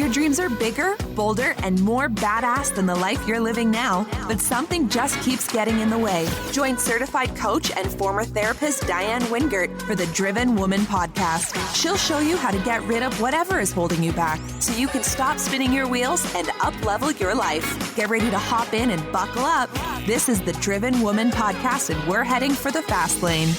Your dreams are bigger, bolder, and more badass than the life you're living now, but something just keeps getting in the way. Join certified coach and former therapist Diane Wingert for the Driven Woman podcast. She'll show you how to get rid of whatever is holding you back so you can stop spinning your wheels and up-level your life. Get ready to hop in and buckle up. This is the Driven Woman podcast, and we're heading for the fast lane.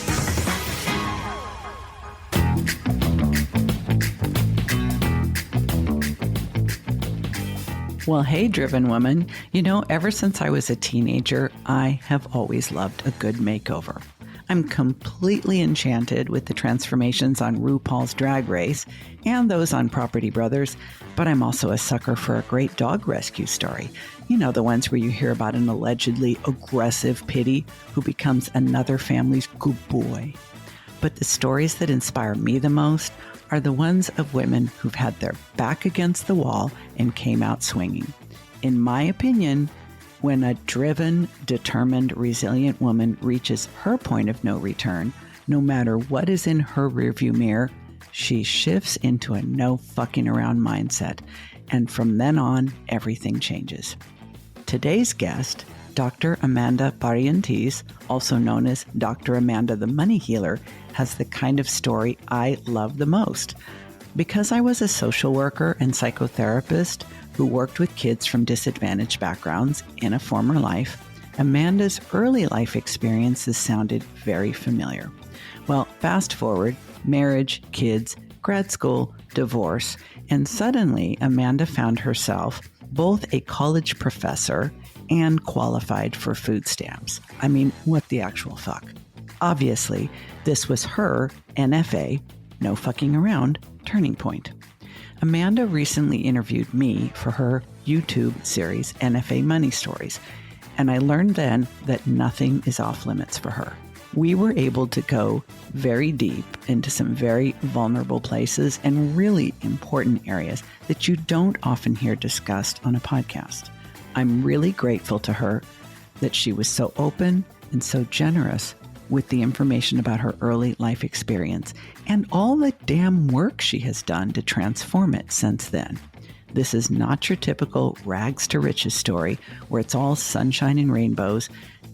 Well, hey, Driven Woman. You know, ever since I was a teenager, I have always loved a good makeover. I'm completely enchanted with the transformations on RuPaul's Drag Race and those on Property Brothers, but I'm also a sucker for a great dog rescue story. You know, the ones where you hear about an allegedly aggressive Pittie who becomes another family's good boy. But the stories that inspire me the most are the ones of women who've had their back against the wall and came out swinging. In my opinion, when a driven, determined, resilient woman reaches her point of no return, no matter what is in her rearview mirror, she shifts into a no fucking around mindset. And from then on, everything changes. Today's guest, Dr. Amanda Barrientez, also known as Dr. Amanda the Money Healer, has the kind of story I love the most. Because I was a social worker and psychotherapist who worked with kids from disadvantaged backgrounds in a former life, Amanda's early life experiences sounded very familiar. Well, fast forward, marriage, kids, grad school, divorce, and suddenly Amanda found herself both a college professor and qualified for food stamps. I mean, what the actual fuck? Obviously, this was her NFA, no fucking around, turning point. Amanda recently interviewed me for her YouTube series, NFA Money Stories, and I learned then that nothing is off limits for her. We were able to go very deep into some very vulnerable places and really important areas that you don't often hear discussed on a podcast. I'm really grateful to her that she was so open and so generous with the information about her early life experience and all the damn work she has done to transform it since then. This is not your typical rags to riches story where it's all sunshine and rainbows,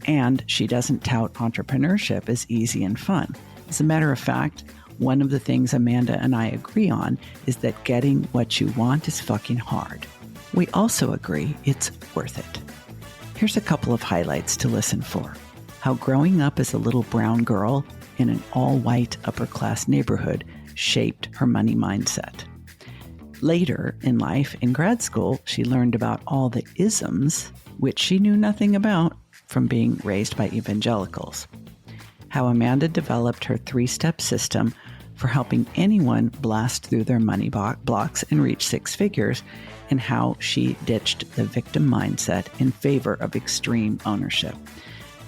and she doesn't tout entrepreneurship as easy and fun. As a matter of fact, one of the things Amanda and I agree on is that getting what you want is fucking hard. We also agree it's worth it. Here's a couple of highlights to listen for. How growing up as a little brown girl in an all-white upper-class neighborhood shaped her money mindset. Later in life, in grad school, she learned about all the isms, which she knew nothing about from being raised by evangelicals. How Amanda developed her 3-step system for helping anyone blast through their money blocks and reach 6 figures, and how she ditched the victim mindset in favor of extreme ownership.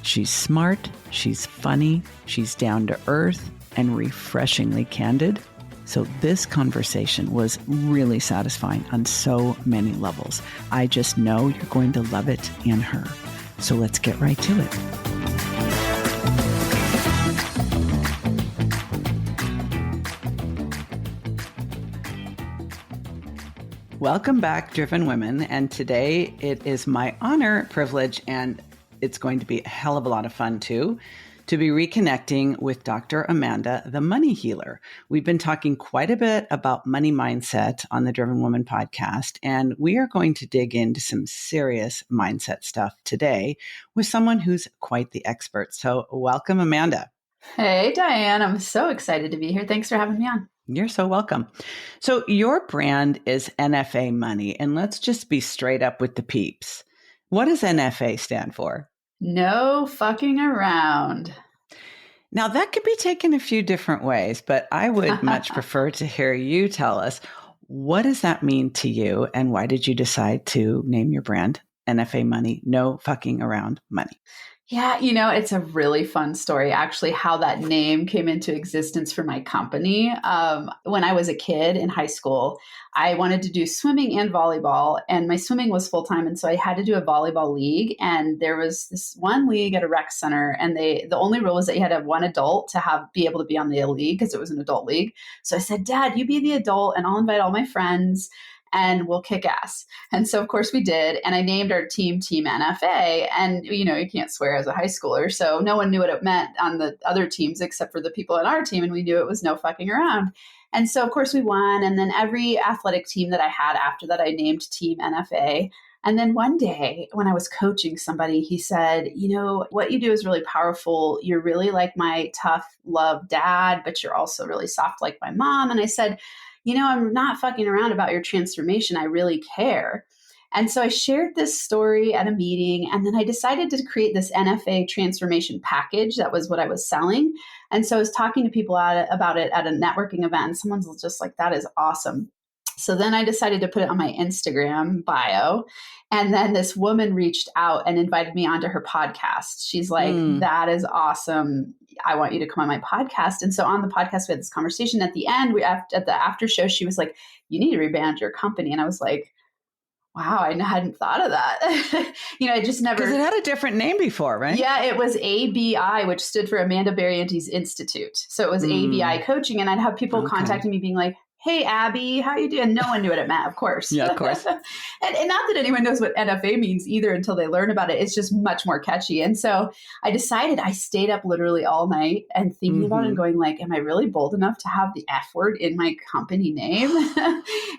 She's smart, she's funny, she's down to earth, and refreshingly candid. So this conversation was really satisfying on so many levels. I just know you're going to love it and her. So let's get right to it. Welcome back, Driven Women. And today it is my honor, privilege, and it's going to be a hell of a lot of fun too, to be reconnecting with Dr. Amanda, the Money Healer. We've been talking quite a bit about money mindset on the Driven Woman podcast, and we are going to dig into some serious mindset stuff today with someone who's quite the expert. So welcome, Amanda. Hey, Diane. I'm so excited to be here. Thanks for having me on. You're so welcome. So your brand is NFA Money, and let's just be straight up with the peeps. What does NFA stand for? No fucking around. Now, that could be taken a few different ways, but I would much prefer to hear you tell us, what does that mean to you, and why did you decide to name your brand NFA Money, no fucking around money? Yeah, it's a really fun story, actually, how that name came into existence for my company. When I was a kid in high school, I wanted to do swimming and volleyball, and my swimming was full-time, and so I had to do a volleyball league, and there was this one league at a rec center, and the only rule was that you had to have one adult to be able to be on the league because it was an adult league. So I said, Dad, you be the adult, and I'll invite all my friends. and we'll kick ass. And so, of course, we did. And I named our team Team NFA. And, you know, you can't swear as a high schooler. So no one knew what it meant on the other teams except for the people on our team. And we knew it was no fucking around. And so, of course, we won. And then every athletic team that I had after that, I named Team NFA. And then one day when I was coaching somebody, he said, you know, what you do is really powerful. You're really like my tough love dad, but you're also really soft like my mom. And I said, you know, I'm not fucking around about your transformation. I really care. And so I shared this story at a meeting, and then I decided to create this NFA transformation package. That was what I was selling. And so I was talking to people about it at a networking event, and someone's just like, that is awesome. So then I decided to put it on my Instagram bio. And then this woman reached out and invited me onto her podcast. She's like, that is awesome. I want you to come on my podcast. And so on the podcast, we had this conversation. At the end, at the after show, she was like, you need to rebrand your company. And I was like, wow, I hadn't thought of that. You know, I just never. Because it had a different name before, right? Yeah, it was ABI, which stood for Amanda Barrientez Institute. So it was ABI coaching. And I'd have people contacting me being like, hey, Abby, how you doing? No one knew what it meant, of course. Yeah, of course. and not that anyone knows what NFA means either until they learn about it. It's just much more catchy. And so I decided, I stayed up literally all night and thinking about it and going like, am I really bold enough to have the F word in my company name?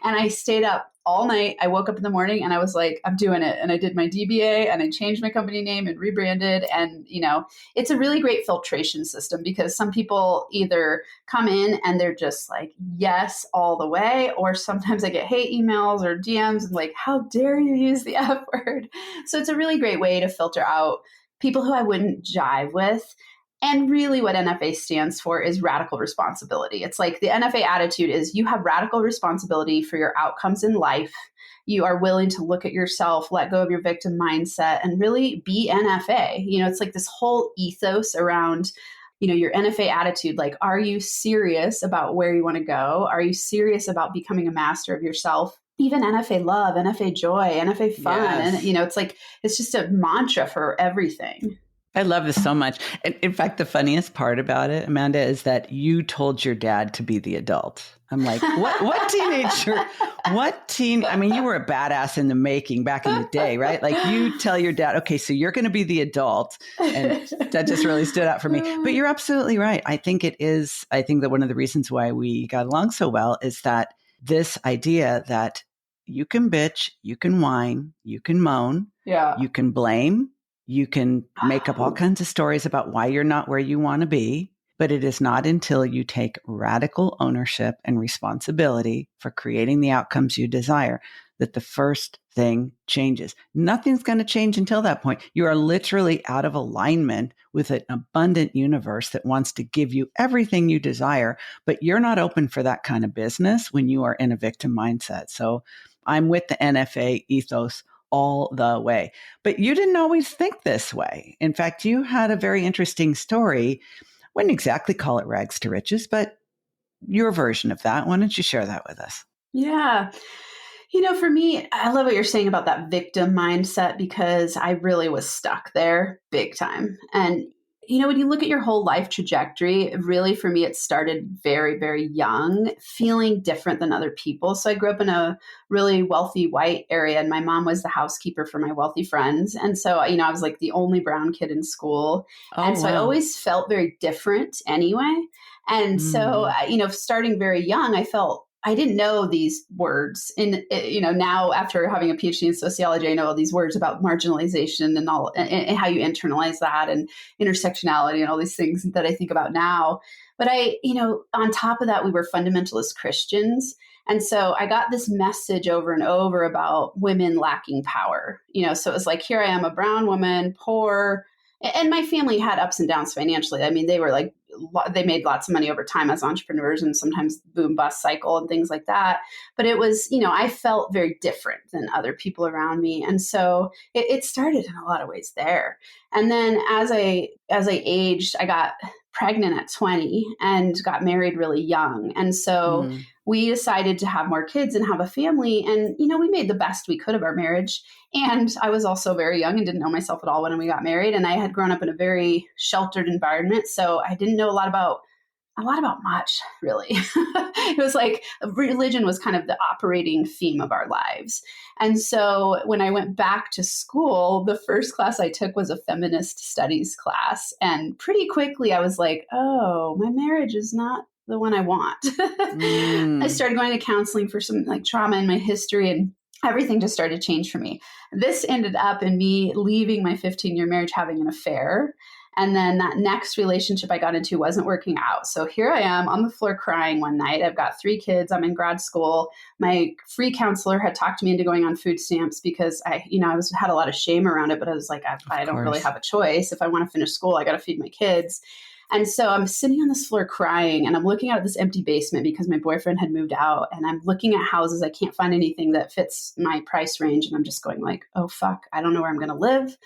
And I stayed up all night. I woke up in the morning and I was like, I'm doing it. And I did my DBA and I changed my company name and rebranded. And, you know, it's a really great filtration system because some people either come in and they're just like, yes, all the way. Or sometimes I get hate emails or DMs and like, how dare you use the F word? So it's a really great way to filter out people who I wouldn't jive with. And really what NFA stands for is radical responsibility. It's like the NFA attitude is you have radical responsibility for your outcomes in life. You are willing to look at yourself, let go of your victim mindset, and really be NFA. You know, it's like this whole ethos around, you know, your NFA attitude. Like, are you serious about where you want to go? Are you serious about becoming a master of yourself? Even NFA love, NFA joy, NFA fun. Yes. And, you know, it's like, it's just a mantra for everything. I love this so much. In fact, the funniest part about it, Amanda, is that you told your dad to be the adult. I'm like, what teenager, I mean, you were a badass in the making back in the day, right? Like you tell your dad, okay, so you're going to be the adult. And that just really stood out for me. But you're absolutely right. I think that one of the reasons why we got along so well is that this idea that you can bitch, you can whine, you can moan, you can blame, you can make up all kinds of stories about why you're not where you want to be, but it is not until you take radical ownership and responsibility for creating the outcomes you desire that the first thing changes. Nothing's going to change until that point. You are literally out of alignment with an abundant universe that wants to give you everything you desire, but you're not open for that kind of business when you are in a victim mindset. So I'm with the NFA ethos all the way. But you didn't always think this way. In fact, you had a very interesting story. Wouldn't exactly call it rags to riches, but your version of that. Why don't you share that with us? Yeah. You know, for me, I love what you're saying about that victim mindset because I really was stuck there big time. And, you know, when you look at your whole life trajectory, really for me, it started very, very young, feeling different than other people. So I grew up in a really wealthy white area and my mom was the housekeeper for my wealthy friends. And so, you know, I was like the only brown kid in school. And so I always felt very different anyway. And so, you know, starting very young, I didn't know these words. And, you know, now after having a PhD in sociology, I know all these words about marginalization and all, and how you internalize that and intersectionality and all these things that I think about now. But you know, on top of that, we were fundamentalist Christians. And so I got this message over and over about women lacking power. You know, so it was like, here I am, a brown woman, poor. And my family had ups and downs financially. I mean, they made lots of money over time as entrepreneurs and sometimes boom bust cycle and things like that. But it was, you know, I felt very different than other people around me. And so it started in a lot of ways there. And then as I aged, I got pregnant at 20 and got married really young. And so we decided to have more kids and have a family. And, you know, we made the best we could of our marriage. And I was also very young and didn't know myself at all when we got married. And I had grown up in a very sheltered environment. So I didn't know a lot about a lot about much, really. It was like religion was kind of the operating theme of our lives. And so when I went back to school, the first class I took was a feminist studies class. And pretty quickly I was like, oh, my marriage is not the one I want. I started going to counseling for some like trauma in my history, and everything just started to change for me. This ended up in me leaving my 15-year marriage, having an affair. And then that next relationship I got into wasn't working out. So here I am on the floor crying one night. I've got 3 kids. I'm in grad school. My free counselor had talked me into going on food stamps because I had a lot of shame around it, but I was like, I don't really have a choice. If I want to finish school, I got to feed my kids. And so I'm sitting on this floor crying, and I'm looking out at this empty basement because my boyfriend had moved out, and I'm looking at houses. I can't find anything that fits my price range. And I'm just going like, oh, fuck, I don't know where I'm going to live.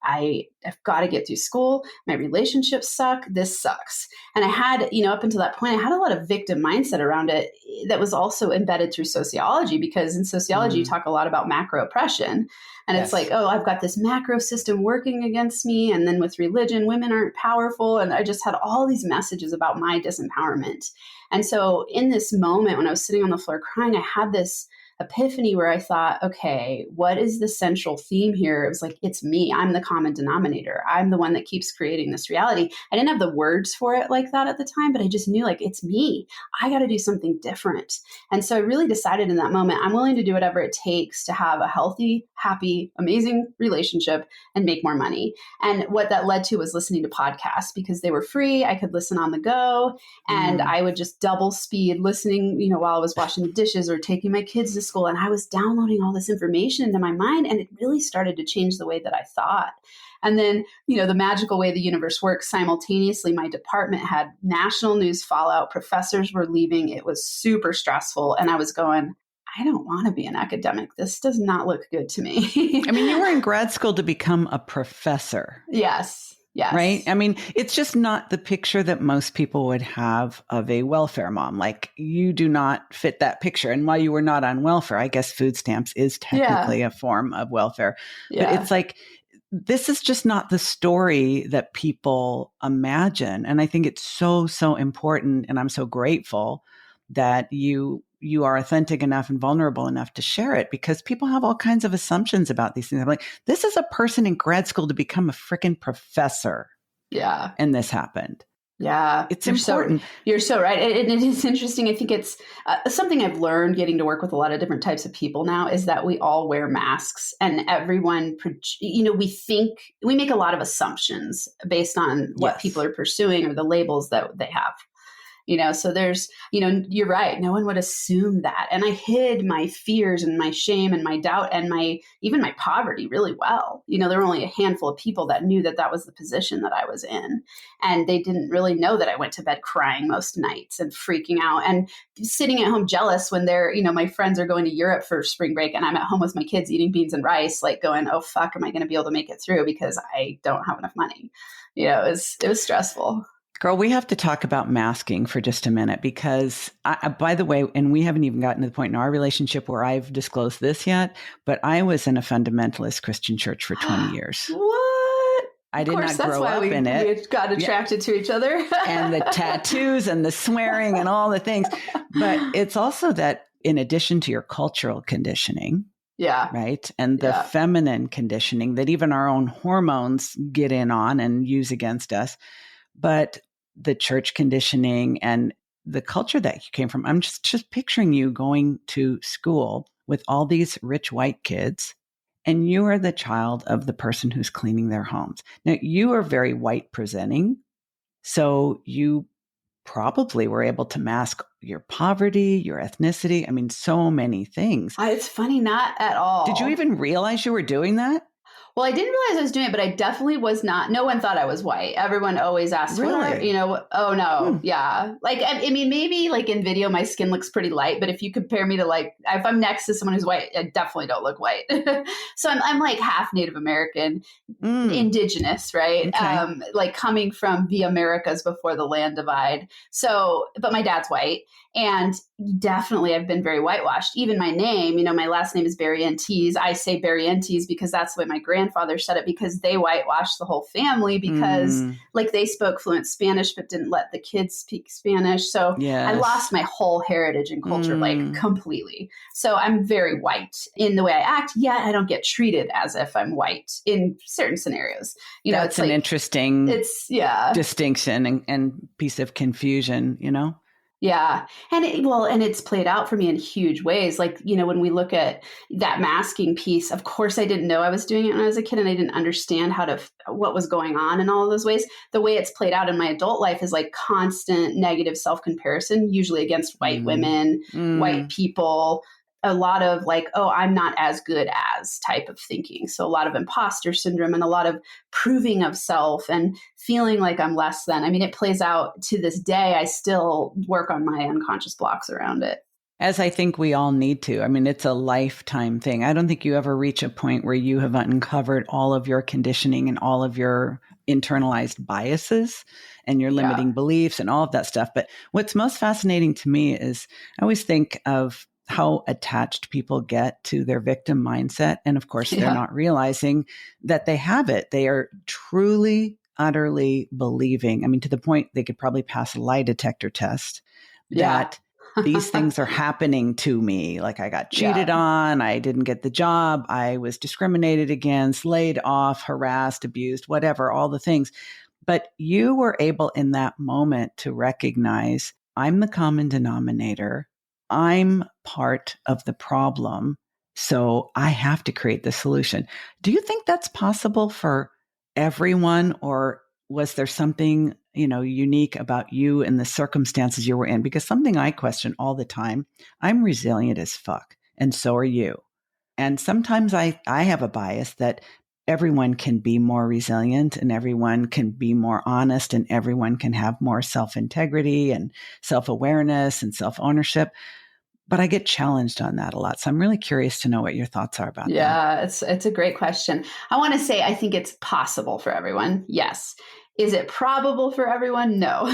I've got to get through school. My relationships suck. This sucks. And I had, up until that point, I had a lot of victim mindset around it that was also embedded through sociology, because in sociology, you talk a lot about macro oppression. And it's like, oh, I've got this macro system working against me. And then with religion, women aren't powerful. And I just had all these messages about my disempowerment. And so in this moment, when I was sitting on the floor crying, I had this epiphany where I thought, okay, what is the central theme here? It was like, it's me. I'm the common denominator. I'm the one that keeps creating this reality. I didn't have the words for it like that at the time, but I just knew like, it's me. I got to do something different. And so I really decided in that moment, I'm willing to do whatever it takes to have a healthy, happy, amazing relationship and make more money. And what that led to was listening to podcasts because they were free. I could listen on the go, and I would just double speed listening, while I was washing the dishes or taking my kids to school. And I was downloading all this information into my mind, and it really started to change the way that I thought. And then, the magical way the universe works, simultaneously, my department had national news fallout. Professors were leaving. It was super stressful. And I was going, I don't want to be an academic. This does not look good to me. I mean, you were in grad school to become a professor. Yes. Yes. Right? I mean, it's just not the picture that most people would have of a welfare mom. Like, you do not fit that picture. And while you were not on welfare, I guess food stamps is technically a form of welfare. Yeah. But it's like, this is just not the story that people imagine. And I think it's so, so important. And I'm so grateful that you are authentic enough and vulnerable enough to share it, because people have all kinds of assumptions about these things. I'm like, this is a person in grad school to become a freaking professor. Yeah. And this happened. Yeah. It's important. You're so right. It is interesting. I think it's something I've learned getting to work with a lot of different types of people now is that we all wear masks, and everyone, we make a lot of assumptions based on what people are pursuing or the labels that they have. So there's, you're right. No one would assume that. And I hid my fears and my shame and my doubt and even my poverty really well. There were only a handful of people that knew that was the position that I was in. And they didn't really know that I went to bed crying most nights and freaking out and sitting at home jealous when my friends are going to Europe for spring break and I'm at home with my kids eating beans and rice, like going, oh, fuck, am I going to be able to make it through because I don't have enough money? It was stressful. Girl, we have to talk about masking for just a minute because, by the way, and we haven't even gotten to the point in our relationship where I've disclosed this yet, but I was in a fundamentalist Christian church for 20 years. What? I did not grow up in it. We got attracted to each other. And the tattoos and the swearing and all the things. But it's also that in addition to your cultural conditioning, right, and the feminine conditioning that even our own hormones get in on and use against us, but the church conditioning and the culture that you came from. I'm just picturing you going to school with all these rich white kids, and you are the child of the person who's cleaning their homes. Now, you are very white presenting, so you probably were able to mask your poverty, your ethnicity. I mean, so many things. It's funny, not at all. Did you even realize you were doing that? Well, I didn't realize I was doing it, but I definitely was not. No one thought I was white. Everyone always asked, really? Oh no. Yeah. Like, I mean, maybe like in video, my skin looks pretty light, but if you compare me to like, if I'm next to someone who's white, I definitely don't look white. So I'm like half Native American, indigenous, right? Okay. Like coming from the Americas before the land divide. So, but my dad's white. And definitely I've been very whitewashed. Even my name, my last name is Barrientez. I say Barrientez because that's the way my grandmother grandfather said it because they whitewashed the whole family because like they spoke fluent Spanish, but didn't let the kids speak Spanish. So I lost my whole heritage and culture like completely. So I'm very white in the way I act, yet I don't get treated as if I'm white in certain scenarios. You know, that's it's an like, interesting yeah, distinction and piece of confusion, you know? Yeah. And and it's played out for me in huge ways. Like, you know, when we look at that masking piece, of course, I didn't know I was doing it when I was a kid and I didn't understand what was going on in all of those ways. The way it's played out in my adult life is like constant negative self-comparison, usually against white women, white people, a lot of like, oh, I'm not as good as type of thinking. So a lot of imposter syndrome and a lot of proving of self and feeling like I'm less than. I mean, it plays out to this day. I still work on my unconscious blocks around it. As I think we all need to. I mean, it's a lifetime thing. I don't think you ever reach a point where you have uncovered all of your conditioning and all of your internalized biases and your limiting beliefs and all of that stuff. But what's most fascinating to me is I always think of how attached people get to their victim mindset. And of course, they're not realizing that they have it. They are truly, utterly believing. I mean, to the point they could probably pass a lie detector test that these things are happening to me. Like I got cheated on, I didn't get the job, I was discriminated against, laid off, harassed, abused, whatever, all the things. But you were able in that moment to recognize I'm the common denominator. I'm part of the problem. So I have to create the solution. Do you think that's possible for everyone, or was there something, you know, unique about you and the circumstances you were in? Because something I question all the time, I'm resilient as fuck. And so are you. And sometimes I have a bias that everyone can be more resilient and everyone can be more honest and everyone can have more self-integrity and self-awareness and self-ownership. But I get challenged on that a lot. So I'm really curious to know what your thoughts are about that. Yeah, it's a great question. I want to say I think it's possible for everyone. Yes. Is it probable for everyone? No.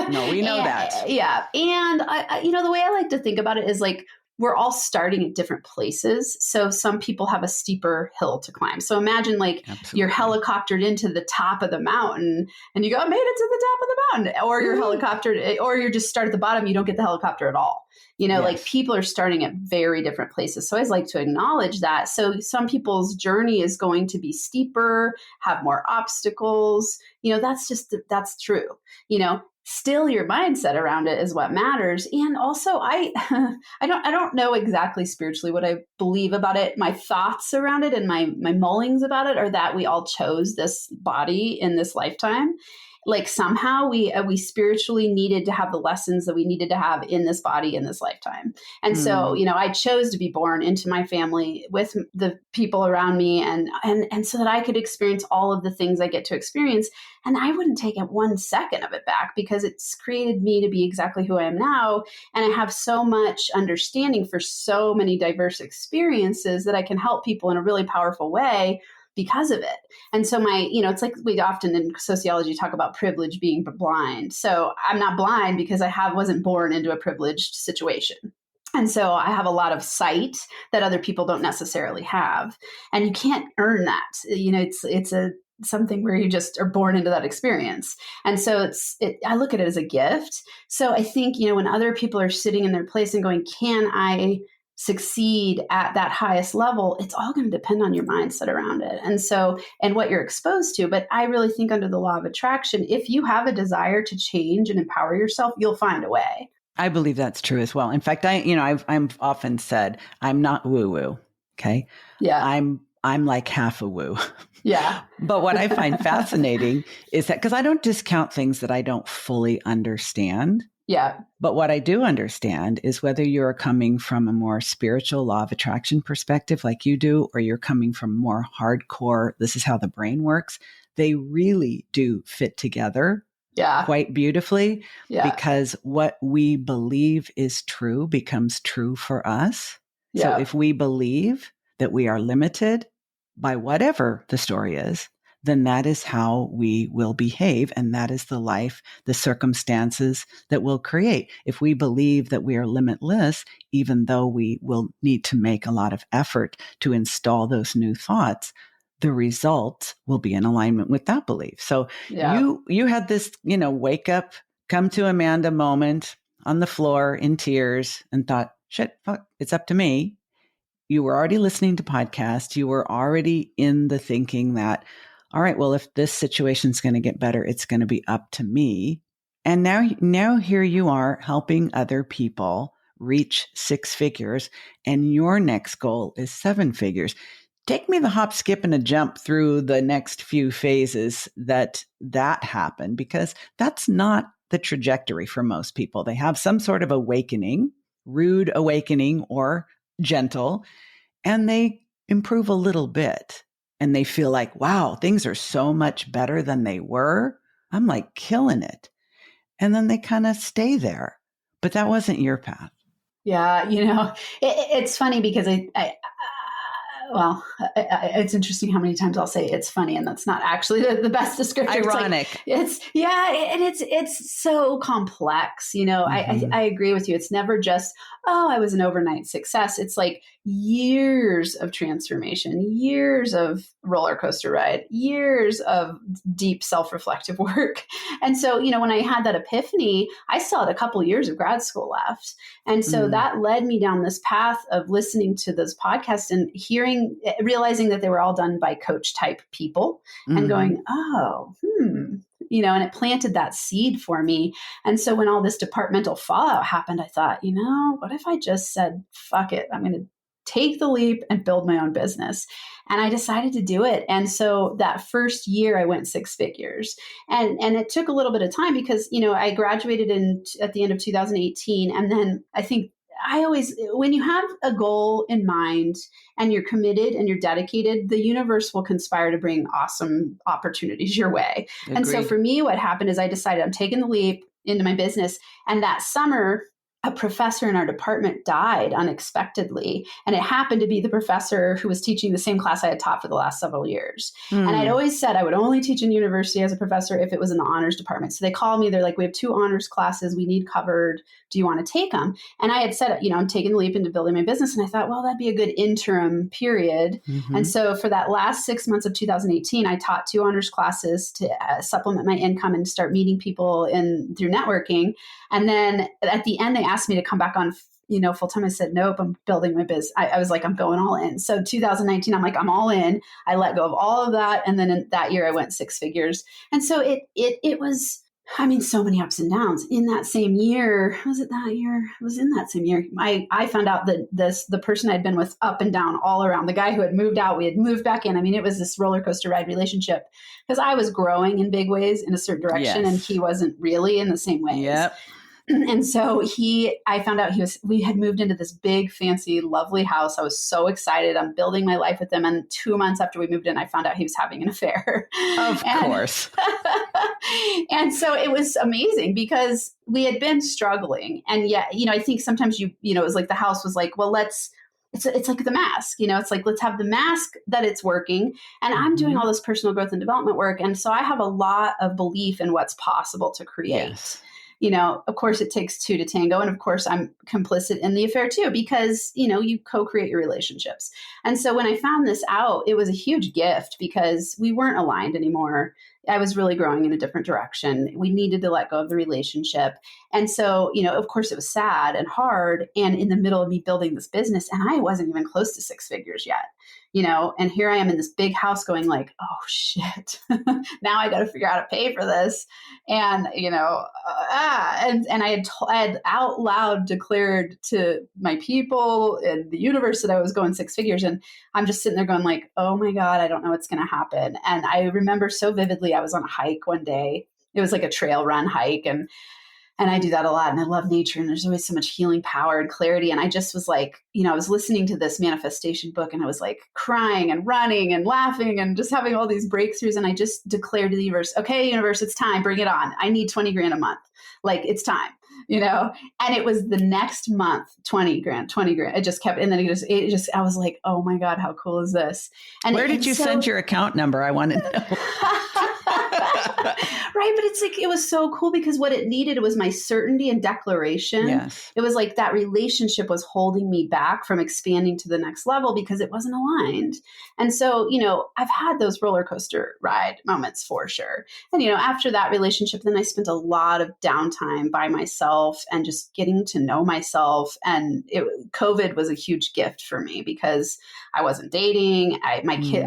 No, we know that. Yeah. And I, you know, the way I like to think about it is like, we're all starting at different places. So some people have a steeper hill to climb. So imagine like you're helicoptered into the top of the mountain and you go, I made it to the top of the mountain. Or you're helicoptered, or you're just start at the bottom. You don't get the helicopter at all. You know, like people are starting at very different places. So I always like to acknowledge that. So some people's journey is going to be steeper, have more obstacles. You know, that's true. You know, still your mindset around it is what matters. And also I don't know exactly spiritually what I believe about it. My thoughts around it and my mullings about it are that we all chose this body in this lifetime. Like somehow we spiritually needed to have the lessons that we needed to have in this body in this lifetime. And so, you know, I chose to be born into my family with the people around me and so that I could experience all of the things I get to experience. And I wouldn't take it 1 second of it back because it's created me to be exactly who I am now. And I have so much understanding for so many diverse experiences that I can help people in a really powerful way because of it. And so it's like we often in sociology talk about privilege being blind. So I'm not blind because I wasn't born into a privileged situation. And so I have a lot of sight that other people don't necessarily have. And you can't earn that. You know, it's something where you just are born into that experience. And so I look at it as a gift. So I think, you know, when other people are sitting in their place and going, can I succeed at that highest level, it's all going to depend on your mindset around it. And what you're exposed to. But I really think under the law of attraction, if you have a desire to change and empower yourself, you'll find a way. I believe that's true as well. In fact, I've often said, I'm not woo-woo. Okay. Yeah. I'm like half a woo. Yeah. But what I find fascinating is that, because I don't discount things that I don't fully understand. Yeah. But what I do understand is whether you're coming from a more spiritual law of attraction perspective like you do, or you're coming from more hardcore, this is how the brain works, they really do fit together quite beautifully, because what we believe is true becomes true for us. So if we believe that we are limited by whatever the story is, then that is how we will behave. And that is the life, the circumstances that we'll create. If we believe that we are limitless, even though we will need to make a lot of effort to install those new thoughts, the result will be in alignment with that belief. So you had this, wake up, come to Amanda moment on the floor in tears and thought, shit, fuck, it's up to me. You were already listening to podcasts. You were already in the thinking that, all right, well, if this situation's going to get better, it's going to be up to me. And now here you are helping other people reach 6 figures, and your next goal is 7 figures. Take me the hop, skip, and a jump through the next few phases that happened, because that's not the trajectory for most people. They have some sort of awakening, rude awakening or gentle, and they improve a little bit and they feel like, wow, things are so much better than they were. I'm like killing it. And then they kind of stay there. But that wasn't your path. Yeah. It's funny because it's interesting how many times I'll say it's funny, and that's not actually the best descriptor. Ironic. It's so complex. I agree with you. It's never just, I was an overnight success. It's like years of transformation, years of roller coaster ride, years of deep self-reflective work. And so, when I had that epiphany, I still had a couple of years of grad school left. And so that led me down this path of listening to those podcasts and realizing that they were all done by coach type people and going, and it planted that seed for me. And so when all this departmental fallout happened, I thought, what if I just said, fuck it, I'm going to take the leap and build my own business. And I decided to do it. And so that first year I went 6 figures, and it took a little bit of time because, I graduated at the end of 2018. And then I think when you have a goal in mind and you're committed and you're dedicated, the universe will conspire to bring awesome opportunities your way. Agreed. And so for me, what happened is I decided I'm taking the leap into my business. And that summer, a professor in our department died unexpectedly. And it happened to be the professor who was teaching the same class I had taught for the last several years. And I'd always said I would only teach in university as a professor if it was in the honors department. So they called me, they're like, we have 2 honors classes we need covered. Do you want to take them? And I had said, I'm taking the leap into building my business. And I thought, well, that'd be a good interim period. And so for that last 6 months of 2018, I taught 2 honors classes to supplement my income and start meeting people through networking. And then at the end, they asked me to come back on, full time. I said, nope, I'm building my biz. I was like, I'm going all in. So 2019, I'm like, I'm all in. I let go of all of that. And then in that year I went 6 figures. And so it was, so many ups and downs in that same year. Was it that year? It was in that same year. I found out that the person I'd been with up and down all around, the guy who had moved out, we had moved back in. It was this roller coaster ride relationship because I was growing in big ways in a certain direction and he wasn't really in the same ways. Yep. And so I found out we had moved into this big, fancy, lovely house. I was so excited. I'm building my life with him. And 2 months after we moved in, I found out he was having an affair. Of course. And so it was amazing because we had been struggling. And yet, I think sometimes it was like the house was like, well, it's like the mask, it's like, let's have the mask that it's working. And I'm doing all this personal growth and development work. And so I have a lot of belief in what's possible to create. Yes. Of course it takes 2 to tango. And of course I'm complicit in the affair too, because, you co-create your relationships. And so when I found this out, it was a huge gift because we weren't aligned anymore. I was really growing in a different direction. We needed to let go of the relationship. And so, of course it was sad and hard and in the middle of me building this business. And I wasn't even close to 6 figures yet, and here I am in this big house going like, oh shit, now I got to figure out how to pay for this. And, and I had out loud declared to my people and the universe that I was going 6 figures. And I'm just sitting there going like, oh my God, I don't know what's going to happen. And I remember so vividly, I was on a hike one day. It was like a trail run hike. And I do that a lot and I love nature and there's always so much healing power and clarity. And I just was like, I was listening to this manifestation book and I was like crying and running and laughing and just having all these breakthroughs. And I just declared to the universe, okay, universe, it's time, bring it on. I need 20 grand a month. Like it's time, and it was the next month, 20 grand. It just kept, and then it just, I was like, oh my God, how cool is this? And where did you send your account number? I want to know. Right. But it's like, it was so cool because what it needed was my certainty and declaration. Yes. It was like that relationship was holding me back from expanding to the next level because it wasn't aligned. And so, I've had those roller coaster ride moments for sure. And, after that relationship, then I spent a lot of downtime by myself and just getting to know myself. And COVID was a huge gift for me because I wasn't dating.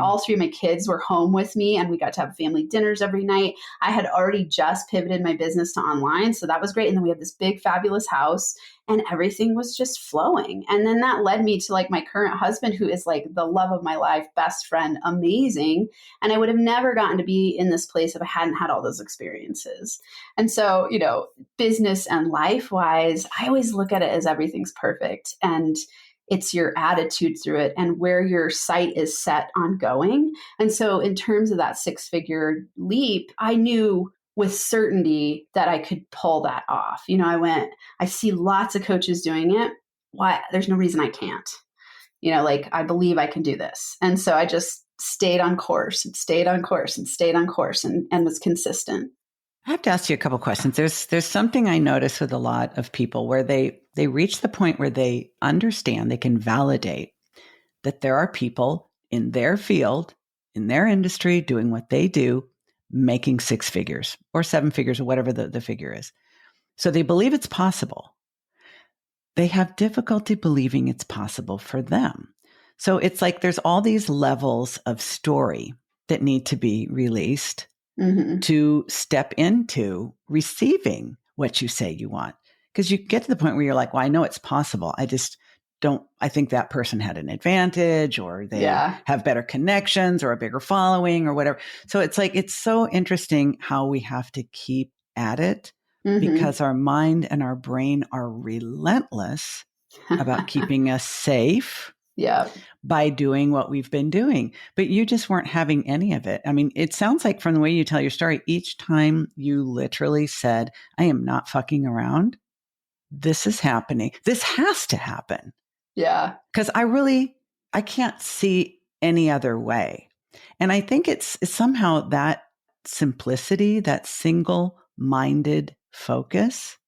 All three of my kids were home with me and we got to have family dinners every night. I had already just pivoted my business to online. So that was great. And then we had this big, fabulous house and everything was just flowing. And then that led me to like my current husband, who is like the love of my life, best friend, amazing. And I would have never gotten to be in this place if I hadn't had all those experiences. And so, business and life wise, I always look at it as everything's perfect. And it's your attitude through it and where your sight is set on going. And so in terms of that 6-figure leap, I knew with certainty that I could pull that off. I see lots of coaches doing it. Why? There's no reason I can't. I believe I can do this. And so I just stayed on course and stayed on course and stayed on course and was consistent. I have to ask you a couple questions. There's something I notice with a lot of people where they reach the point where they understand, they can validate that there are people in their field, in their industry, doing what they do, making 6 figures or 7 figures or whatever the figure is. So they believe it's possible. They have difficulty believing it's possible for them. So it's like there's all these levels of story that need to be released to step into receiving what you say you want. Because you get to the point where you're like, well, I know it's possible. I think that person had an advantage or they have better connections or a bigger following or whatever. So it's like, it's so interesting how we have to keep at it because our mind and our brain are relentless about keeping us safe. Yeah. By doing what we've been doing. But you just weren't having any of it. I mean, it sounds like from the way you tell your story, each time you literally said, I am not fucking around. This is happening. This has to happen. Yeah. Because I can't see any other way. And I think it's somehow that simplicity, that single-minded focus,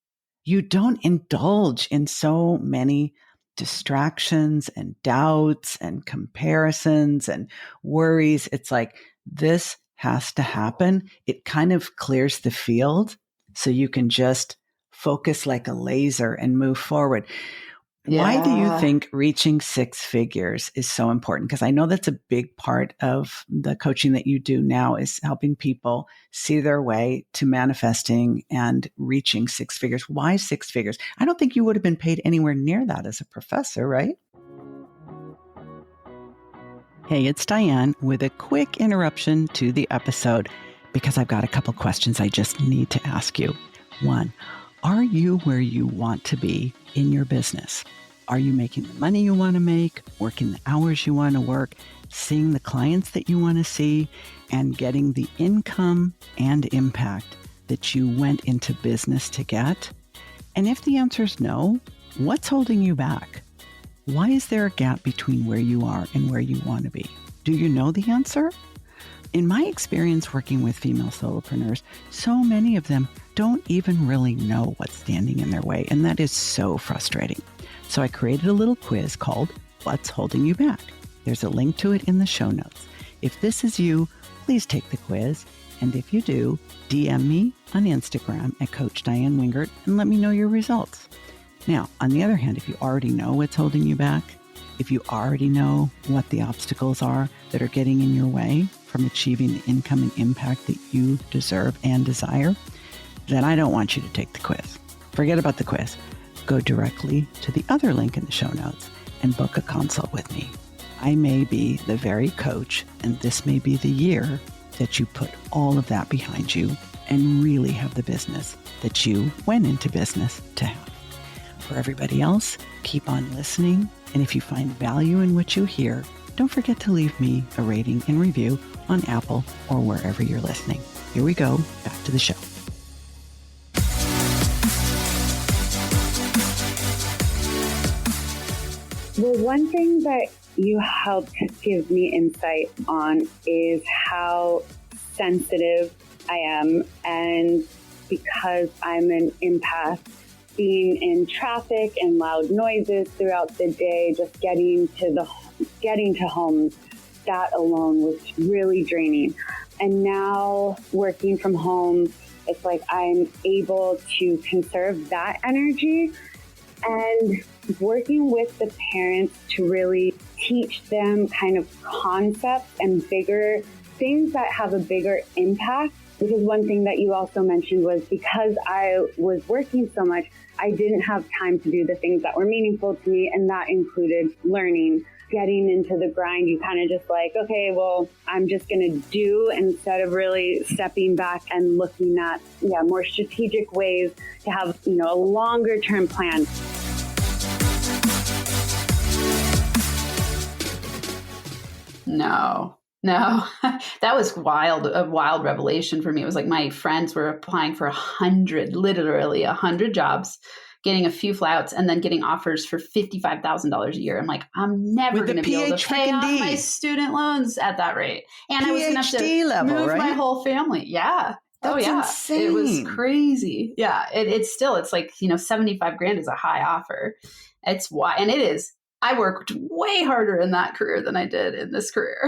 you don't indulge in so many distractions and doubts and comparisons and worries. It's like, this has to happen. It kind of clears the field so you can just focus like a laser and move forward. Yeah. Why do you think reaching 6 figures is so important? Because I know that's a big part of the coaching that you do now is helping people see their way to manifesting and reaching 6 figures. Why 6 figures? I don't think you would have been paid anywhere near that as a professor, right? Hey, it's Diane with a quick interruption to the episode because I've got a couple questions I just need to ask you. 1, are you where you want to be in your business? Are you making the money you want to make, working the hours you want to work, seeing the clients that you want to see, and getting the income and impact that you went into business to get? And if the answer is no, what's holding you back? Why is there a gap between where you are and where you want to be? Do you know the answer? In my experience working with female solopreneurs, so many of them don't even really know what's standing in their way, and that is so frustrating. So I created a little quiz called What's Holding You Back? There's a link to it in the show notes. If this is you, please take the quiz, and if you do, DM me on Instagram at Coach Diane Wingert and let me know your results. Now, on the other hand, if you already know what's holding you back, if you already know what the obstacles are that are getting in your way from achieving the income and impact that you deserve and desire, then I don't want you to take the quiz. Forget about the quiz. Go directly to the other link in the show notes and book a consult with me. I may be the very coach, and this may be the year that you put all of that behind you and really have the business that you went into business to have. For everybody else, keep on listening. And if you find value in what you hear, don't forget to leave me a rating and review on Apple or wherever you're listening. Here we go, back to the show. Well, one thing that you helped give me insight on is how sensitive I am. And because I'm an empath, being in traffic and loud noises throughout the day, just getting to homes, that alone was really draining. And now working from home, it's like I'm able to conserve that energy, and working with the parents to really teach them kind of concepts and bigger things that have a bigger impact. Because one thing that you also mentioned was because I was working so much, I didn't have time to do the things that were meaningful to me. And that included learning, getting into the grind. You kind of just like, okay, well, I'm just going to do, instead of really stepping back and looking at more strategic ways to have, a longer term plan. No, that was a wild revelation for me. It was like my friends were applying for literally 100 jobs, getting a few flyouts, and then getting offers for $55,000 a year. I'm like, I'm never going to be able to pay off my student loans at that rate. And I was going to have to move my whole family. Yeah. That's insane. It was crazy. Yeah. It's like, 75 grand is a high offer. It's why, and it is. I worked way harder in that career than I did in this career.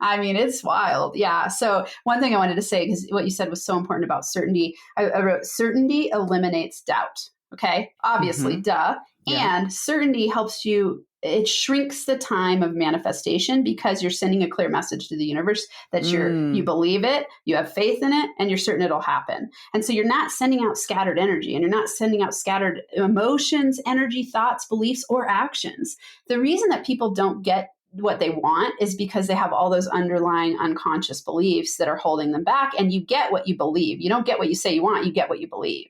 It's wild. Yeah. So one thing I wanted to say, because what you said was so important about certainty, I wrote, certainty eliminates doubt. Okay. Obviously, duh. Yeah. And certainty helps you, it shrinks the time of manifestation because you're sending a clear message to the universe that you believe it, you have faith in it, and you're certain it'll happen. And so you're not sending out scattered energy, and you're not sending out scattered emotions, energy, thoughts, beliefs, or actions. The reason that people don't get what they want is because they have all those underlying unconscious beliefs that are holding them back. And you get what you believe. You don't get what you say you want, you get what you believe.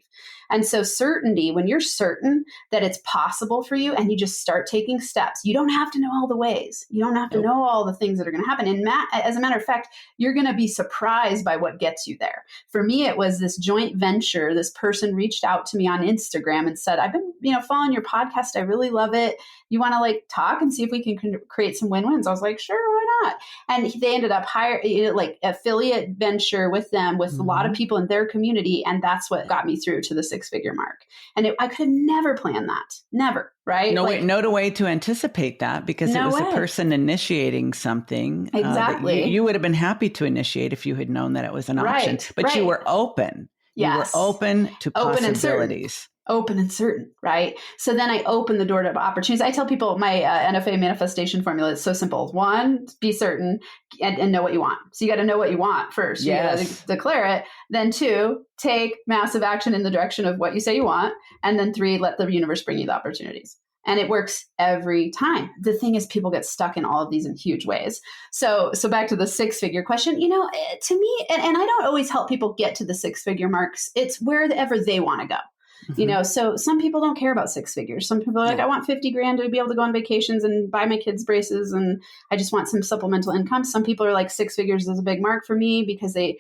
And so certainty, when you're certain that it's possible for you and you just start taking steps, you don't have to know all the ways. You don't have to know all the things that are going to happen. And as a matter of fact, you're going to be surprised by what gets you there. For me, it was this joint venture. This person reached out to me on Instagram and said, I've been, following your podcast. I really love it. You want to talk and see if we can create some win-wins? I was like, sure, why not? And they ended up hiring affiliate venture with them, with a lot of people in their community. And that's what got me through to the 6-figure mark. And I could have never planned that. Never. Right? No way to anticipate that, because it was a person initiating something. Exactly. You would have been happy to initiate if you had known that it was an option, but you were open. Yes. You were open to possibilities. Open and certain, right? So then I open the door to opportunities. I tell people my NFA manifestation formula is so simple. 1, be certain and know what you want. So you got to know what you want first. You got to declare it. Then 2, take massive action in the direction of what you say you want. And then 3, let the universe bring you the opportunities. And it works every time. The thing is, people get stuck in all of these in huge ways. So back to the 6-figure question, to me, and I don't always help people get to the 6-figure marks. It's wherever they want to go. So some people don't care about 6 figures. Some people are like, I want 50 grand to be able to go on vacations and buy my kids braces, and I just want some supplemental income. Some people are like, 6 figures is a big mark for me, because they,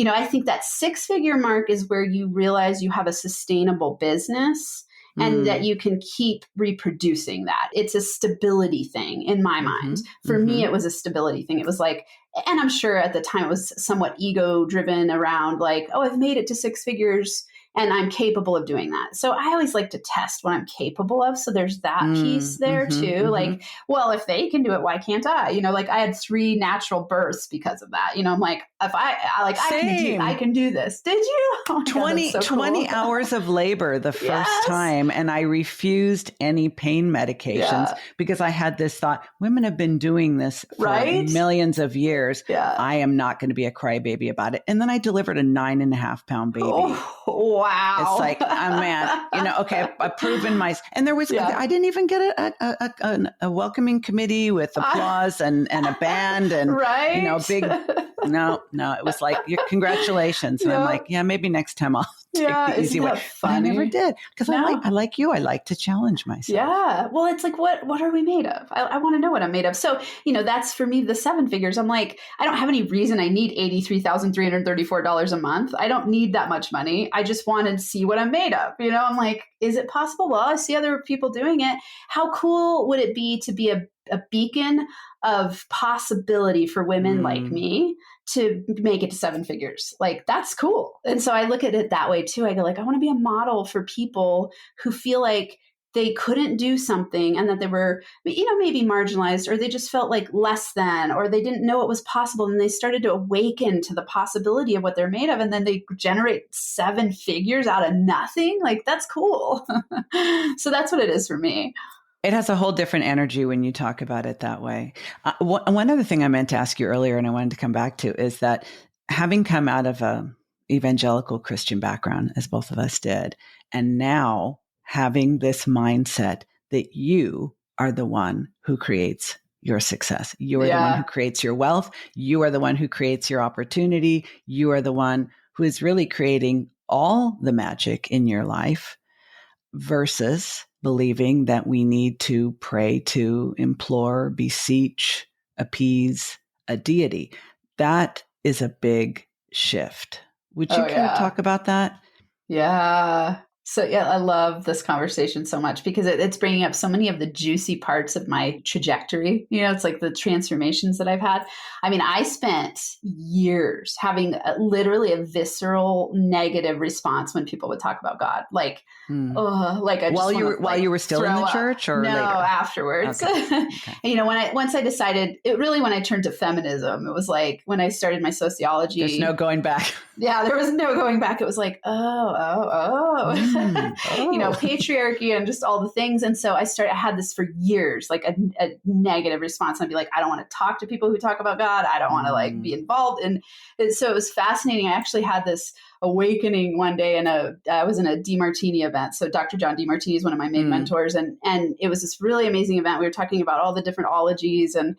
I think that 6-figure mark is where you realize you have a sustainable business and that you can keep reproducing that. It's a stability thing in my mind. For me, it was a stability thing. It was like, and I'm sure at the time it was somewhat ego driven around like, oh, I've made it to 6 figures. And I'm capable of doing that. So I always like to test what I'm capable of. So there's that piece there too. Like, well, if they can do it, why can't I? I had 3 natural births because of that. I'm like, if I can do this. Did you? Oh my 20 God, so 20 cool. hours of labor the first time. And I refused any pain medications because I had this thought, women have been doing this for millions of years. Yeah. I am not going to be a crybaby about it. And then I delivered a 9.5-pound baby. Oh, wow. It's like, oh man, okay, I've proven and there was, I didn't even get a welcoming committee with applause and a band and, big, no, it was like, congratulations. And I'm like, maybe next time I'll take the easy way. But I never did, because I like you. I like to challenge myself. Yeah. Well, it's like, what are we made of? I want to know what I'm made of. So, that's for me, the 7 figures. I'm like, I don't have any reason I need $83,334 a month. I don't need that much money. I just want to see what I'm made of. I'm like, is it possible? Well, I see other people doing it. How cool would it be to be a a beacon of possibility for women like me to make it to 7 figures. Like, that's cool. And so I look at it that way too. I go like, I want to be a model for people who feel like they couldn't do something and that they were, maybe marginalized, or they just felt like less than, or they didn't know it was possible. And they started to awaken to the possibility of what they're made of. And then they generate 7 figures out of nothing. Like, that's cool. So that's what it is for me. It has a whole different energy when you talk about it that way. One other thing I meant to ask you earlier, and I wanted to come back to, is that having come out of a evangelical Christian background, as both of us did, and now having this mindset that you are the one who creates your success. You are the one who creates your wealth. You are the one who creates your opportunity. You are the one who is really creating all the magic in your life, versus believing that we need to pray to, implore, beseech, appease a deity. That is a big shift. Would you care to talk about that? Yeah. So I love this conversation so much because it's bringing up so many of the juicy parts of my trajectory. It's like the transformations that I've had. I mean, I spent years having literally a visceral negative response when people would talk about God. Like, like I just while you were still in the church, or no, later? Afterwards. Okay. Once I decided, when I turned to feminism, it was like when I started my sociology. There's no going back. Yeah, there was no going back. It was like, patriarchy and just all the things. And so I had this for years, like a negative response. I'd be like, I don't want to talk to people who talk about God. I don't want to be involved. And so it was fascinating. I actually had this awakening one day I was in a DeMartini event. So Dr. John DeMartini is one of my main mentors. And it was this really amazing event. We were talking about all the different ologies, and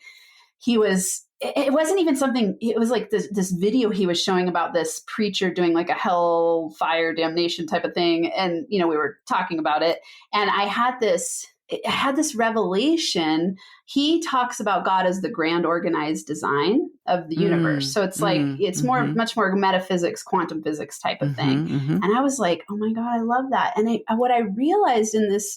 it wasn't even something, it was like this video he was showing about this preacher doing like a hell, fire, damnation type of thing. And, we were talking about it. And I had this revelation. He talks about God as the grand organized design of the universe. So it's like, it's much more metaphysics, quantum physics type of thing. And I was like, oh my God, I love that. And what I realized in this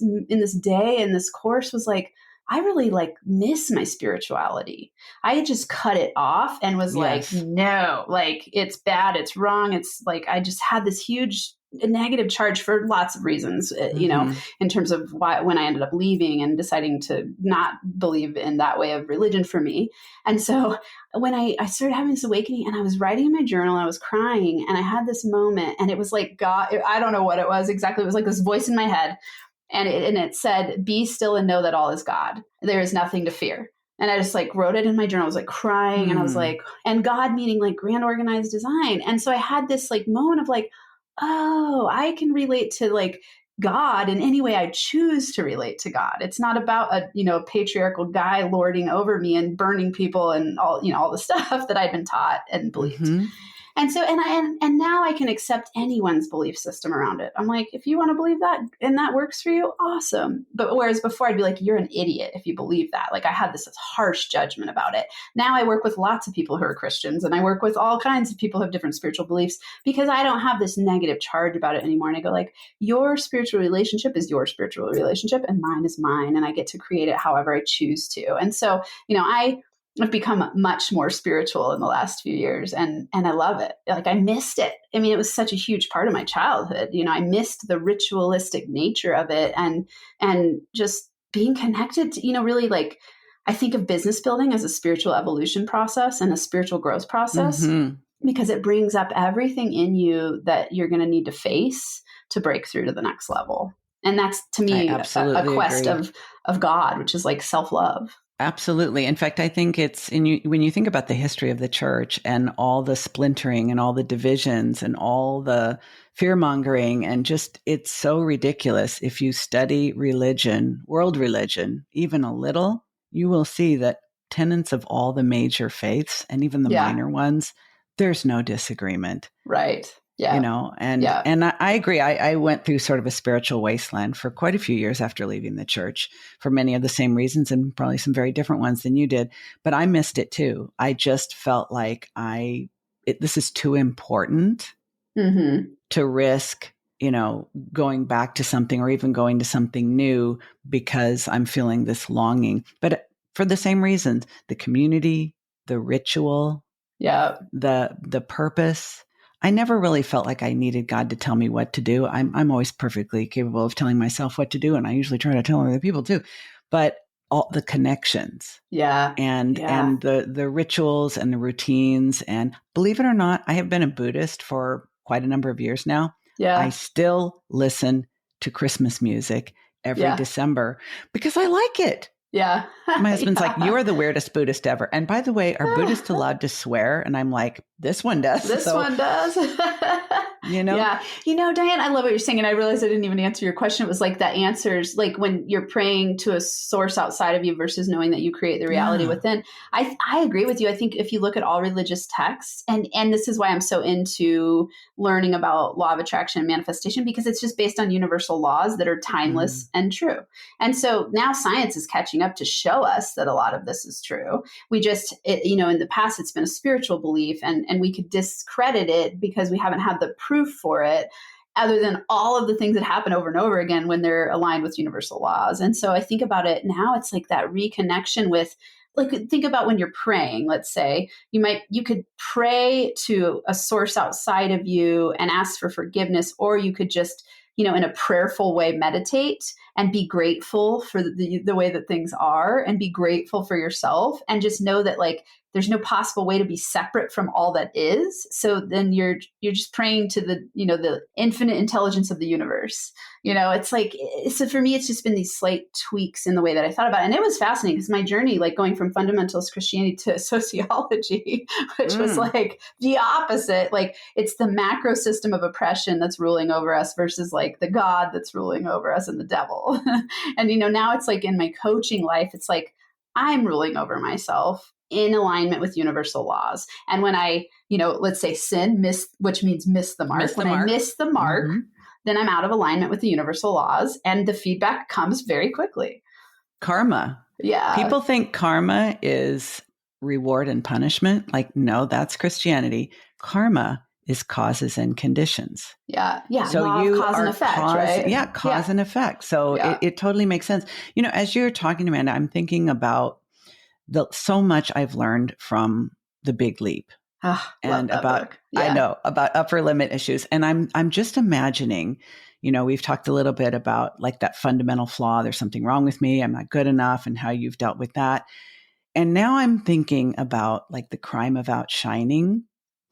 day, in this course, was like, I really miss my spirituality. I had just cut it off and was like, no, it's bad. It's wrong. It's like, I just had this huge negative charge for lots of reasons, in terms of when I ended up leaving and deciding to not believe in that way of religion for me. And so when I started having this awakening, and I was writing in my journal, I was crying, and I had this moment, and it was like God, I don't know what it was exactly. It was like this voice in my head. And it said, be still and know that all is God. There is nothing to fear. And I just wrote it in my journal. I was crying, and I was like, and God meaning grand organized design. And so I had this moment of oh, I can relate to God in any way I choose to relate to God. It's not about a patriarchal guy lording over me and burning people and all the stuff that I'd been taught and believed. And so, and now I can accept anyone's belief system around it. I'm like, if you want to believe that and that works for you, awesome. But whereas before I'd be like, you're an idiot if you believe that. I had this harsh judgment about it. Now I work with lots of people who are Christians, and I work with all kinds of people who have different spiritual beliefs, because I don't have this negative charge about it anymore. And I go your spiritual relationship is your spiritual relationship, and mine is mine. And I get to create it however I choose to. And so, I've become much more spiritual in the last few years, and I love it. I missed it. I mean, it was such a huge part of my childhood. I missed the ritualistic nature of it, and just being connected to, really I think of business building as a spiritual evolution process and a spiritual growth process, because it brings up everything in you that you're going to need to face to break through to the next level. And that's, to me, a quest of God, which is self-love. Absolutely. In fact, I think when you think about the history of the church and all the splintering and all the divisions and all the fear mongering, and just, it's so ridiculous. If you study religion, world religion, even a little, you will see that tenets of all the major faiths, and even the minor ones, there's no disagreement. Right. Yeah. And I agree. I went through sort of a spiritual wasteland for quite a few years after leaving the church, for many of the same reasons, and probably some very different ones than you did. But I missed it too. I just felt like this is too important to risk, going back to something, or even going to something new, because I'm feeling this longing. But for the same reasons, the community, the ritual, Yeah. the purpose. I never really felt like I needed God to tell me what to do. I'm always perfectly capable of telling myself what to do, and I usually try to tell other people too. But all the connections, Yeah. and the rituals and the routines, and believe it or not, I have been a Buddhist for quite a number of years now. Yeah. I still listen to Christmas music every December because I like it. Yeah. My husband's like, "You are the weirdest Buddhist ever." And by the way, are Buddhists allowed to swear? And I'm like, this one does. This one does. You know? Yeah. Diane, I love what you're saying. And I realized I didn't even answer your question. It was like that answers, like when you're praying to a source outside of you versus knowing that you create the reality within. I agree with you. I think if you look at all religious texts, and this is why I'm so into learning about law of attraction and manifestation, because it's just based on universal laws that are timeless and true. And so now science is catching up to show us that a lot of this is true. We just, in the past, it's been a spiritual belief, and we could discredit it because we haven't had the proof for it, other than all of the things that happen over and over again when they're aligned with universal laws. And so I think about it now, it's like that reconnection with, like, think about when you're praying, let's say, you could pray to a source outside of you and ask for forgiveness, or you could just, in a prayerful way, meditate and be grateful for the way that things are, and be grateful for yourself, and just know that, like, there's no possible way to be separate from all that is. So then you're just praying to the infinite intelligence of the universe. It's like, so for me, it's just been these slight tweaks in the way that I thought about it. And it was fascinating because my journey, like going from fundamentalist Christianity to sociology, which was like the opposite, like it's the macro system of oppression that's ruling over us versus like the God that's ruling over us and the devil. And, now it's like in my coaching life, it's like I'm ruling over myself in alignment with universal laws. And when I, let's say sin, which means miss the mark. I miss the mark, then I'm out of alignment with the universal laws, and the feedback comes very quickly. Karma. Yeah. People think karma is reward and punishment. Like, no, that's Christianity. Karma is causes and conditions. Yeah. Yeah. So law you of cause and effect, right? Yeah. Cause and effect. So it totally makes sense. As you're talking, Amanda, I'm thinking about so much I've learned from The Big Leap, and about I know about upper limit issues, and I'm just imagining. We've talked a little bit about like that fundamental flaw. There's something wrong with me. I'm not good enough, and how you've dealt with that. And now I'm thinking about like the crime of outshining,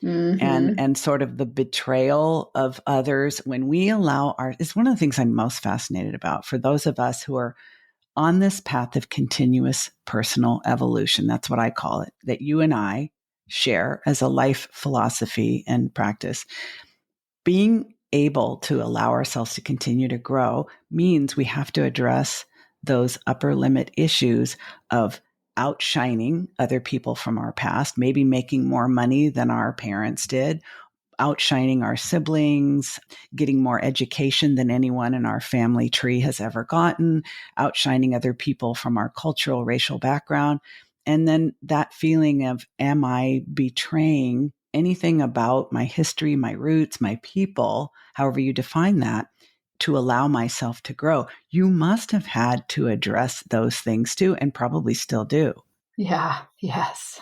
and sort of the betrayal of others when we allow it's one of the things I'm most fascinated about for those of us who are on this path of continuous personal evolution. That's what I call it, that you and I share as a life philosophy and practice. Being able to allow ourselves to continue to grow means we have to address those upper limit issues of outshining other people from our past, maybe making more money than our parents did, outshining our siblings, getting more education than anyone in our family tree has ever gotten, outshining other people from our cultural, racial background. And then that feeling of, am I betraying anything about my history, my roots, my people, however you define that, to allow myself to grow? You must have had to address those things too, and probably still do. Yeah. Yes.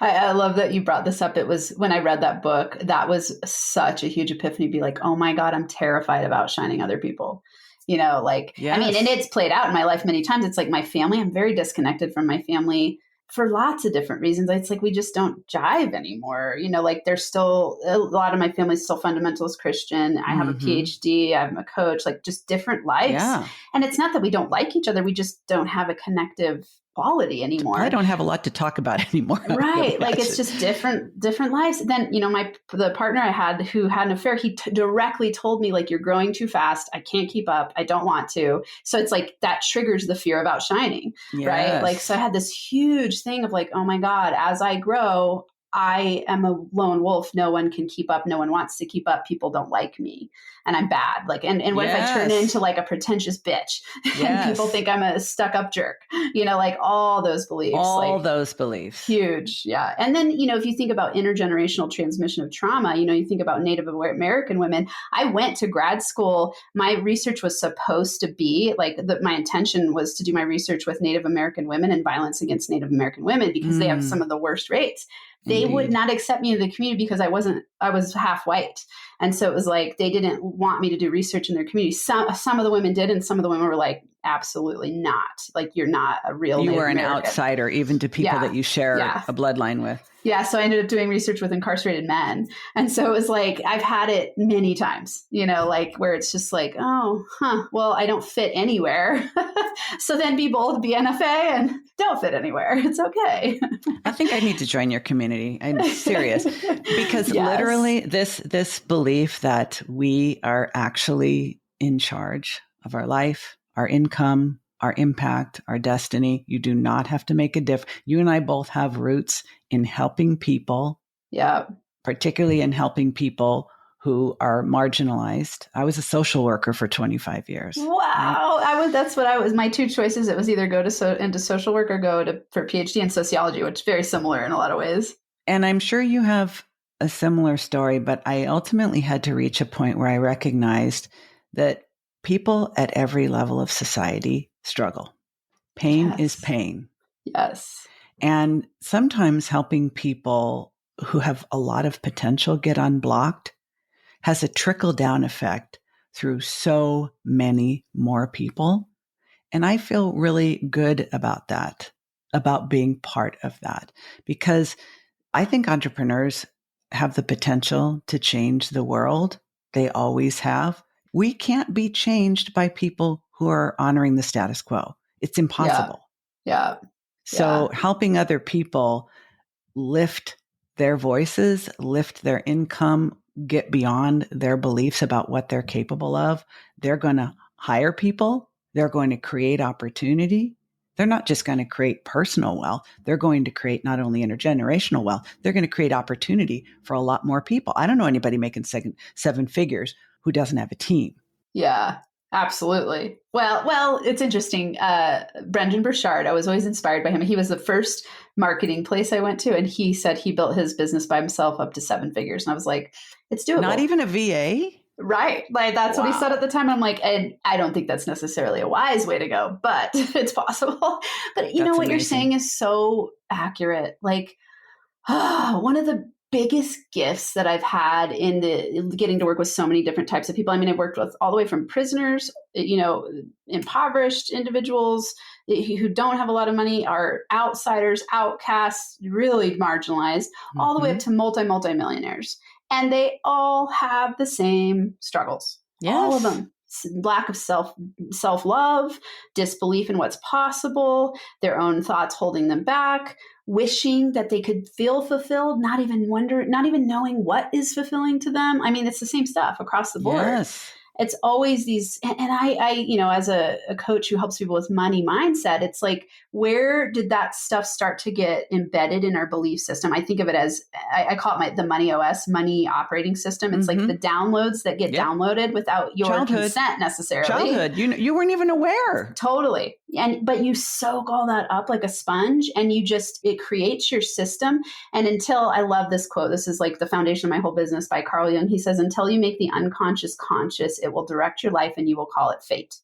I love that you brought this up. It was when I read that book, that was such a huge epiphany, be like, oh my God, I'm terrified of outshining other people. I mean, and it's played out in my life many times. It's like my family, I'm very disconnected from my family for lots of different reasons. It's like, we just don't jive anymore. Like there's still a lot of my family's still fundamentalist Christian. I have a PhD, I'm a coach, like just different lives. Yeah. And it's not that we don't like each other. We just don't have a connective quality anymore. I don't have a lot to talk about anymore. Right. Like it's just different lives. Then, the partner I had who had an affair, he directly told me, like, you're growing too fast. I can't keep up. I don't want to. So it's like that triggers the fear of outshining. Yes. Right. Like, so I had this huge thing of like, oh my God, as I grow, I am a lone wolf. No one can keep up. No one wants to keep up. People don't like me and I'm bad. Like, and what if I turn into like a pretentious bitch and people think I'm a stuck up jerk, like all those beliefs, those beliefs. Huge. Yeah. And then, if you think about intergenerational transmission of trauma, you think about Native American women. I went to grad school. My research was supposed to be my intention was to do my research with Native American women and violence against Native American women because they have some of the worst rates. They would not accept me in the community because I was half white. And so it was like, they didn't want me to do research in their community. Some of the women did. And some of the women were like, absolutely not. Like, you're not a real Native You were an American. Outsider, even to people that you share a bloodline with. Yeah. So I ended up doing research with incarcerated men. And so it was like, I've had it many times, where it's just like, well, I don't fit anywhere. So then be bold, be NFA and don't fit anywhere. It's okay. I think I need to join your community. I'm serious because literally this belief that we are actually in charge of our life, our income, our impact, our destiny. You do not have to make a difference. You and I both have roots in helping people. Yeah. Particularly in helping people who are marginalized. I was a social worker for 25 years. Wow. Right? That's what I was. My two choices, it was either go into social work or go for PhD in sociology, which is very similar in a lot of ways. And I'm sure you have a similar story, but I ultimately had to reach a point where I recognized that people at every level of society struggle. Pain is pain. Yes. And sometimes helping people who have a lot of potential get unblocked has a trickle-down effect through so many more people. And I feel really good about that, about being part of that, because I think entrepreneurs have the potential to change the world. They always have. We can't be changed by people who are honoring the status quo. It's impossible. Yeah. So helping other people lift their voices, lift their income, get beyond their beliefs about what they're capable of. They're going to hire people. They're going to create opportunity. They're not just going to create personal wealth. They're going to create not only intergenerational wealth, they're going to create opportunity for a lot more people. I don't know anybody making seven figures who doesn't have a team. Yeah, absolutely. Well, it's interesting. Brendan Burchard, I was always inspired by him. He was the first marketing place I went to, and he said he built his business by himself up to 7 figures. And I was like, it's doable. Not even a VA? Right. Like that's what he said at the time. I'm like, and I don't think that's necessarily a wise way to go, but it's possible. But you know what you're saying is so accurate. Like, one of the biggest gifts that I've had in getting to work with so many different types of people. I mean, I've worked with all the way from prisoners, impoverished individuals who don't have a lot of money, are outsiders, outcasts, really marginalized, all the way up to multi-millionaires. And they all have the same struggles. Yes. All of them. Lack of self-love, disbelief in what's possible, their own thoughts holding them back, wishing that they could feel fulfilled, not even knowing what is fulfilling to them. I mean, it's the same stuff across the board. Yes. It's always these, and I as a coach who helps people with money mindset, it's like, where did that stuff start to get embedded in our belief system? I think of it as, I call it the money OS, money operating system. It's like the downloads that get downloaded without your consent necessarily. Childhood, you weren't even aware. Totally. But you soak all that up like a sponge, and it creates your system. And I love this quote, this is like the foundation of my whole business by Carl Jung. He says, until you make the unconscious conscious, it will direct your life and you will call it fate.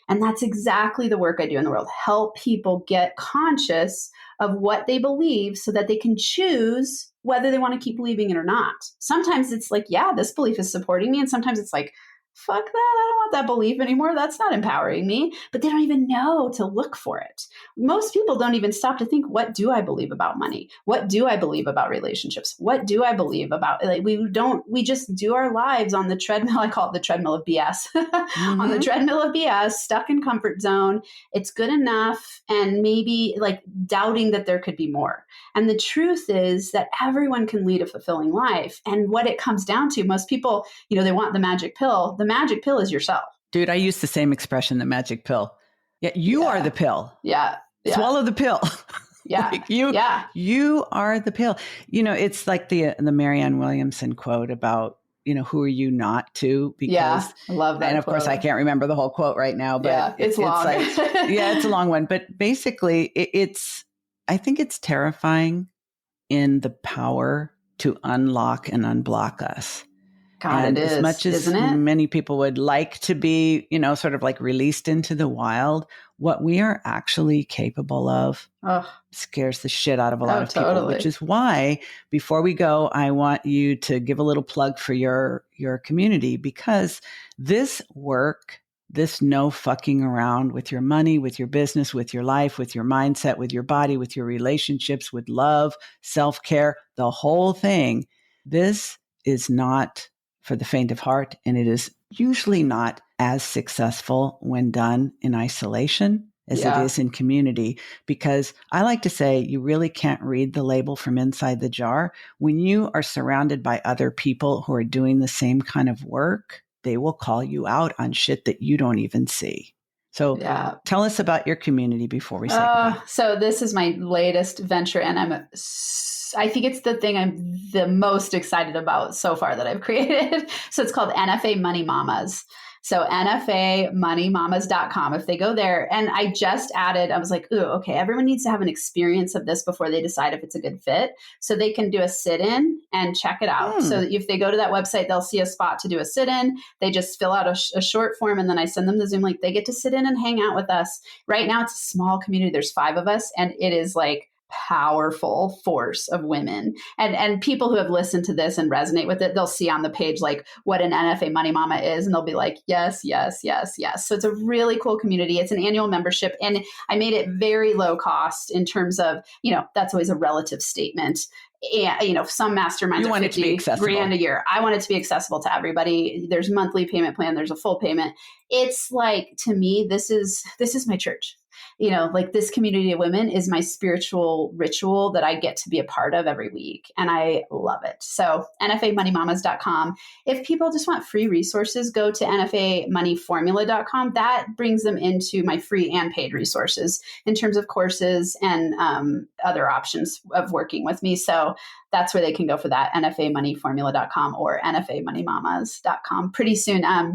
And that's exactly the work I do in the world. Help people get conscious of what they believe so that they can choose whether they want to keep believing it or not. Sometimes it's like, yeah, this belief is supporting me. And sometimes it's like, fuck that. I don't want that belief anymore. That's not empowering me. But they don't even know to look for it. Most people don't even stop to think, what do I believe about money? What do I believe about relationships? What do I believe about, we just do our lives on the treadmill. I call it the treadmill of BS. On the treadmill of BS, stuck in comfort zone. It's good enough. And maybe doubting that there could be more. And the truth is that everyone can lead a fulfilling life. And what it comes down to, most people, they want the magic pill. The magic pill is yourself. Dude, I use the same expression, the magic pill. Yeah, you are the pill. Yeah. Swallow the pill. Yeah. Like you are the pill. It's like the Marianne Williamson quote about, who are you not to? Because I love that. And of course, I can't remember the whole quote right now, but it's long. It's a long one. But basically, I think it's terrifying in the power to unlock and unblock us. God, and it is, as much as isn't it? many people would like to be, sort of like released into the wild, what we are actually capable of scares the shit out of a lot of people, which is why before we go, I want you to give a little plug for your community, because this work, this no fucking around with your money, with your business, with your life, with your mindset, with your body, with your relationships, with love, self-care, the whole thing, this is not for the faint of heart, and it is usually not as successful when done in isolation as it is in community, because I like to say you really can't read the label from inside the jar. When you are surrounded by other people who are doing the same kind of work, they will call you out on shit that you don't even see. So tell us about your community before we say goodbye. So this is my latest venture, and I think it's the thing I'm the most excited about so far that I've created. So it's called NFA Money Mamas. So NFAmoneymamas.com. If they go there, and I just added, I was like, ooh, okay, everyone needs to have an experience of this before they decide if it's a good fit. So they can do a sit-in and check it out. So if they go to that website, they'll see a spot to do a sit-in. They just fill out a short form, and then I send them the Zoom link. They get to sit in and hang out with us. Right now, it's a small community. There's 5 of us, and it is like powerful force of women and people who have listened to this and resonate with it. They'll see on the page like what an NFA Money Mama is, and they'll be like, yes, yes, yes, yes. So it's a really cool community. It's an annual membership, and I made it very low cost in terms of, that's always a relative statement. And, some masterminds are $50,000 a year. I want it to be accessible to everybody. There's monthly payment plan. There's a full payment. It's like, to me, this is my church. Like this community of women is my spiritual ritual that I get to be a part of every week. And I love it. So NFAmoneymamas.com. If people just want free resources, go to NFAmoneyformula.com. That brings them into my free and paid resources in terms of courses and other options of working with me. So that's where they can go for that, NFAmoneyformula.com or NFAmoneymamas.com. Pretty soon, I'm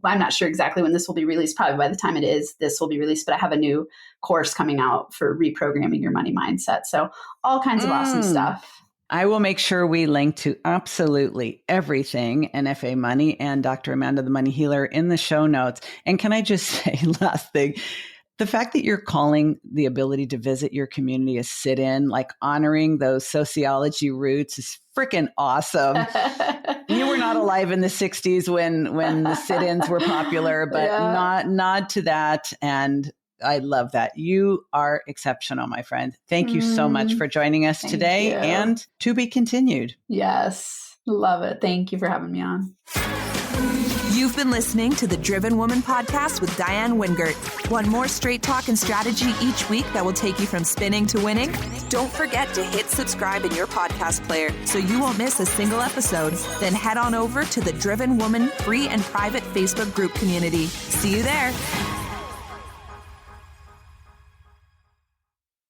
not sure exactly when this will be released. Probably by the time it is, this will be released. But I have a new course coming out for reprogramming your money mindset. So all kinds of awesome stuff. I will make sure we link to absolutely everything NFA Money and Dr. Amanda the Money Healer in the show notes. And can I just say, last thing, the fact that you're calling the ability to visit your community a sit-in, like honoring those sociology roots, is freaking awesome. You were not alive in the 60s when the sit-ins were popular, but nod to that. And I love that. You are exceptional, my friend. Thank you so much for joining us today, and to be continued. Yes. Love it. Thank you for having me on. You've been listening to the Driven Woman Podcast with Diane Wingert. Want more straight talk and strategy each week that will take you from spinning to winning? Don't forget to hit subscribe in your podcast player so you won't miss a single episode. Then head on over to the Driven Woman free and private Facebook group community. See you there.